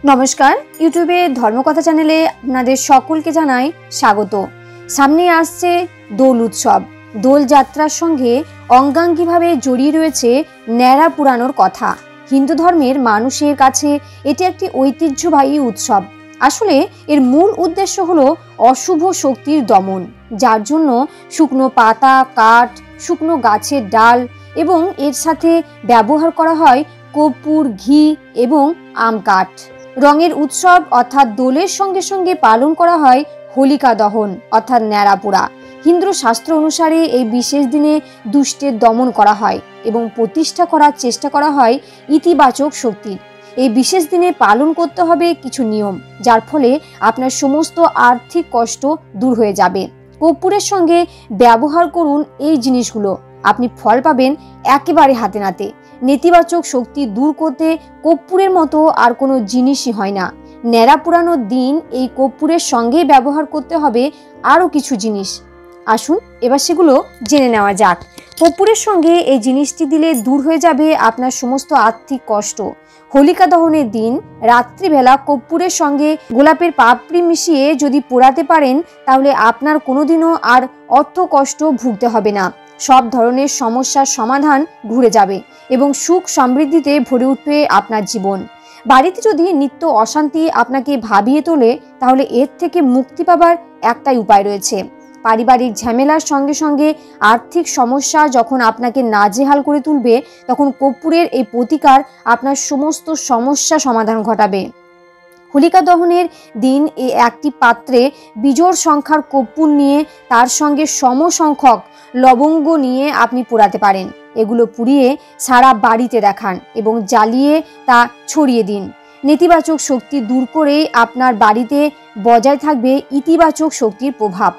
নমস্কার, ইউটিউবে ধর্মকথা চ্যানেলে আপনাদের সকলকে জানাই স্বাগত। সামনে আসছে দোল উৎসব। দোল যাত্রার সঙ্গে অঙ্গাঙ্গিভাবে জড়িয়ে রয়েছে ন্যাড়া পুরানোর কথা। হিন্দু ধর্মের মানুষের কাছে এটি একটি ঐতিহ্যবাহী উৎসব। আসলে এর মূল উদ্দেশ্য হলো অশুভ শক্তির দমন, যার জন্য শুকনো পাতা, কাঠ, শুকনো গাছের ডাল এবং এর সাথে ব্যবহার করা হয় কর্পূর, ঘি এবং আম কাঠ। রঙের উৎসব অর্থাৎ দোলের সঙ্গে সঙ্গে পালন করা হয় হোলিকা দহন অর্থাৎ ন্যাড়া পোড়া। হিন্দু শাস্ত্র অনুসারে এই বিশেষ দিনে দুষ্টের দমন করা হয় এবং প্রতিষ্ঠা করার চেষ্টা করা হয় ইতিবাচক শক্তির। এই বিশেষ দিনে পালন করতে হবে কিছু নিয়ম, যার ফলে আপনার সমস্ত আর্থিক কষ্ট দূর হয়ে যাবে। কর্পূরের সঙ্গে ব্যবহার করুন এই জিনিসগুলো, আপনি ফল পাবেন একেবারে হাতে নাতে। নেতিবাচক শক্তি দূর করতে কর্পূরের মতো আর কোনো জিনিসই হয় না। ন্যাড়া পুরানোর দিন এই কর্পূরের সঙ্গে ব্যবহার করতে হবে আরও কিছু জিনিস। আসুন এবার সেগুলো জেনে নেওয়া যাক। কর্পূরের সঙ্গে এই জিনিসটি দিলে দূর হয়ে যাবে আপনার সমস্ত আর্থিক কষ্ট। হোলিকা দহনের দিন রাত্রিবেলা কর্পূরের সঙ্গে গোলাপের পাপড়ি মিশিয়ে যদি পোড়াতে পারেন, তাহলে আপনার কোনোদিনও আর অর্থ কষ্ট ভুগতে হবে না। সব ধরনের সমস্যার সমাধান ঘুরে যাবে এবং সুখ সমৃদ্ধিতে ভরে উঠবে আপনার জীবন। বাড়িতে যদি নিত্য অশান্তি আপনাকে ভাবিয়ে তোলে, তাহলে এর থেকে মুক্তি পাবার একটাই উপায় রয়েছে। পারিবারিক ঝামেলার সঙ্গে সঙ্গে আর্থিক সমস্যা যখন আপনাকে নাজেহাল করে তুলবে, তখন কর্পূরের এই প্রতিকার আপনার সমস্ত সমস্যা সমাধান ঘটাবে। হোলিকা দহনের দিন একটি পাত্রে বিজোড় সংখ্যার কর্পূর নিয়ে তার সঙ্গে সমসংখ্যক লবঙ্গ নিয়ে আপনি পোড়াতে পারেন। এগুলো পুড়িয়ে সারা বাড়িতে দেখান এবং জ্বালিয়ে তা ছড়িয়ে দিন। নেতিবাচক শক্তি দূর করেই আপনার বাড়িতে বজায় থাকবে ইতিবাচক শক্তির প্রভাব।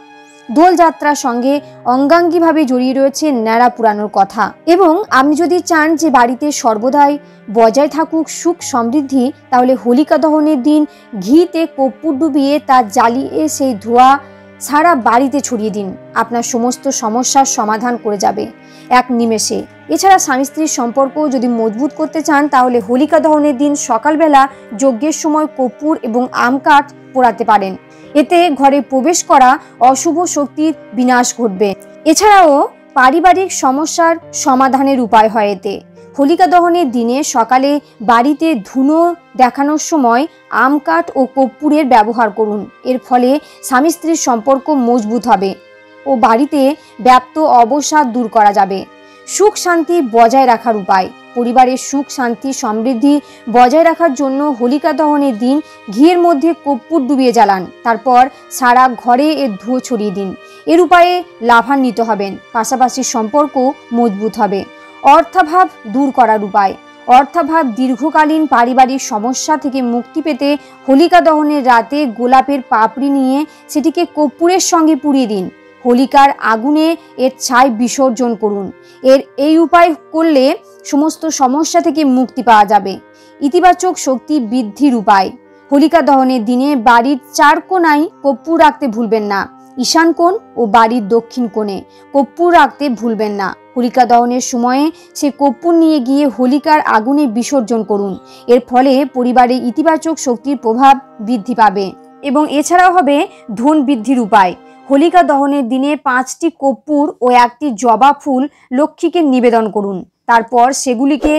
দোল যাত্রার সঙ্গে অঙ্গাঙ্গিভাবে জড়িয়ে রয়েছে ন্যাড়া পুরানোর কথা, এবং আপনি যদি চান যে বাড়িতে সর্বদাই বজায় থাকুক সুখ সমৃদ্ধি, তাহলে হোলিকা দহনের দিন ঘিতে কর্পূর ডুবিয়ে তা জ্বালিয়ে সেই ধোঁয়া সারা বাড়িতে ছড়িয়ে দিন। আপনার সমস্ত সমস্যার সমাধান করে যাবে এক নিমেষে। এছাড়া স্বামী স্ত্রীর সম্পর্ক যদি মজবুত করতে চান, তাহলে হোলিকা দহনের দিন সকালবেলা যজ্ঞের সময় কর্পূর এবং আম কাঠ পোড়াতে পারেন। এতে ঘরে প্রবেশ করা অশুভ শক্তির বিনাশ ঘটবে। এছাড়াও পারিবারিক সমস্যার সমাধানের উপায় হয় এতে। হোলিকা দহনের দিনে সকালে বাড়িতে ধুনো দেখানোর সময় আম কাঠ ও কর্পূরের ব্যবহার করুন। এর ফলে স্বামী স্ত্রীর সম্পর্ক মজবুত হবে ও বাড়িতে ব্যাপ্ত অবসাদ দূর করা যাবে। সুখ শান্তি বজায় রাখার উপায়। পরিবারের সুখ শান্তি সমৃদ্ধি বজায় রাখার জন্য হোলিকা দহনের দিন ঘিয়ের মধ্যে কর্পূর ডুবিয়ে জ্বালান, তারপর সারা ঘরে এর ধুঁয়ো ছড়িয়ে দিন। এর উপায়ে লাভান্বিত হবেন, পাশাপাশি সম্পর্ক মজবুত হবে। অর্থাভাব দূর করার উপায়। অর্থাভাব দীর্ঘকালীন পারিবারিক সমস্যা থেকে মুক্তি পেতে হোলিকা দহনের রাতে গোলাপের পাপড়ি নিয়ে সেটিকে কর্পূরের সঙ্গে পুড়িয়ে দিন। হোলিকার আগুনে এর ছাই বিসর্জন করুন। এই উপায় করলে সমস্ত সমস্যা থেকে মুক্তি পাওয়া যাবে। ইতিবাচক শক্তি বৃদ্ধির উপায়। হোলিকা দহনের দিনে বাড়ির 4 কোণায় কর্পূর রাখতে ভুলবেন না। ঈশান কোণ ও বাড়ির দক্ষিণ কোণে কর্পূর রাখতে ভুলবেন না। হোলিকা দহনের সময়ে সে কর্পূর নিয়ে গিয়ে হোলিকার আগুনে বিসর্জন করুন। এর ফলে পরিবারে ইতিবাচক শক্তির প্রভাব বৃদ্ধি পাবে এবং এছাড়াও হবে ধন বৃদ্ধির উপায়। হোলিকা দহনের দিনে 5টি কর্পূর ও 1টি জবা ফুল লক্ষ্মীকে নিবেদন করুন। তারপর সেগুলিকে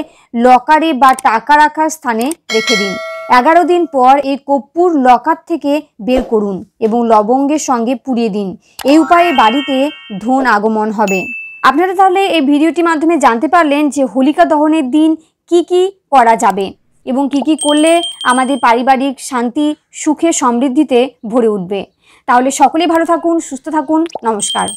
লকারে বা টাকা রাখার স্থানে রেখে দিন। 11 দিন পর এই কর্পূর লকার থেকে বের করুন এবং লবঙ্গের সঙ্গে পুড়িয়ে দিন। এই উপায়ে বাড়িতে ধন আগমন হবে। আপনারা তাহলে এই ভিডিওটির মাধ্যমে জানতে পারলেন যে হোলিকা দহনের দিন কি কি করা যাবে এবং কি কি করলে আমাদের পারিবারিক শান্তি সুখে সমৃদ্ধিতে ভরে উঠবে। তাহলে সকলেই ভালো থাকুন, সুস্থ থাকুন। নমস্কার।